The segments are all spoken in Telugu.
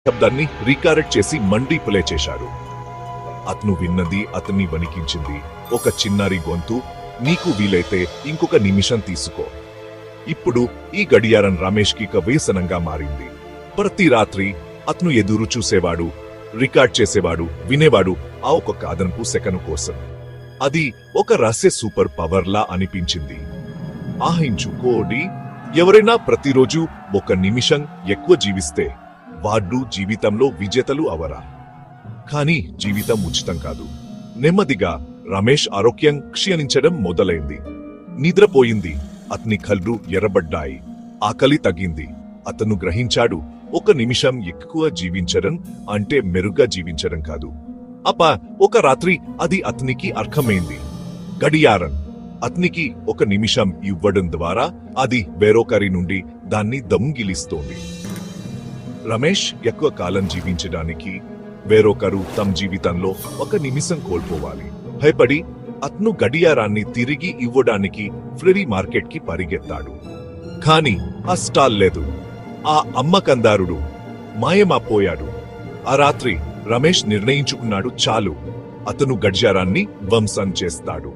శబ్దాన్ని రికార్డ్ చేసి మండి ప్లే చేశాడు. అతను విన్నది అతన్ని వణికించింది. ఒక చిన్నారి గొంతు, నీకు వీలైతే ఇంకొక నిమిషం తీసుకో. ఇప్పుడు ఈ గడియారం రమేష్కి వ్యసనంగా మారింది. ప్రతి రాత్రి అతను ఎదురు చూసేవాడు, రికార్డ్ చేసేవాడు, వినేవాడు ఆ ఒక్క అదనపు సెకను కోసం. అది ఒక రహస్య సూపర్ పవర్లా అనిపించింది. ఆహించుకోడి, ఎవరైనా ప్రతిరోజు ఒక నిమిషం ఎక్కువ జీవిస్తే వాడు జీవితంలో విజేతలు అవరా. కానీ జీవితం ఉచితం కాదు. నెమ్మదిగా రమేష్ ఆరోగ్యం క్షీణించడం మొదలైంది. నిద్రపోయింది, అతని కళ్ళు ఎర్రబడ్డాయి, ఆకలి తగ్గింది. అతను గ్రహించాడు, ఒక నిమిషం ఎక్కువ జీవించడం అంటే మెరుగ్గా జీవించడం కాదు. ఒక రాత్రి అది అతనికి అర్థమైంది. గడియారం అతనికి ఒక నిమిషం ఇవ్వడం ద్వారా అది వేరొకరి నుండి దాన్ని దొంగిలిస్తోంది. రమేష్ ఎక్కువ కాలం జీవించడానికి వేరొకరు తమ జీవితంలో ఒక నిమిషం కోల్పోవాలి. భయపడి అతను గడియారాన్ని తిరిగి ఇవ్వడానికి ఫ్రీ మార్కెట్కి పరిగెత్తాడు. కాని ఆ స్టాల్ లేదు. ఆ అమ్మకందారుడు మాయమైపోయాడు. ఆ రాత్రి రమేష్ నిర్ణయించుకున్నాడు, చాలు, అతను గడియారాన్ని ధ్వంసం చేస్తాడు.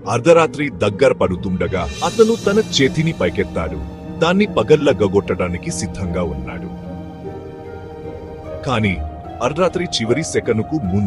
అర్ధరాత్రి దగ్గర పడుతుండగా అతను తన చేతిని పైకెత్తాడు. దాన్ని పగల్లగొట్టడానికి సిద్ధంగా ఉన్నాడు. కాని అర్ధరాత్రి చివరి సెకనుకు ముందు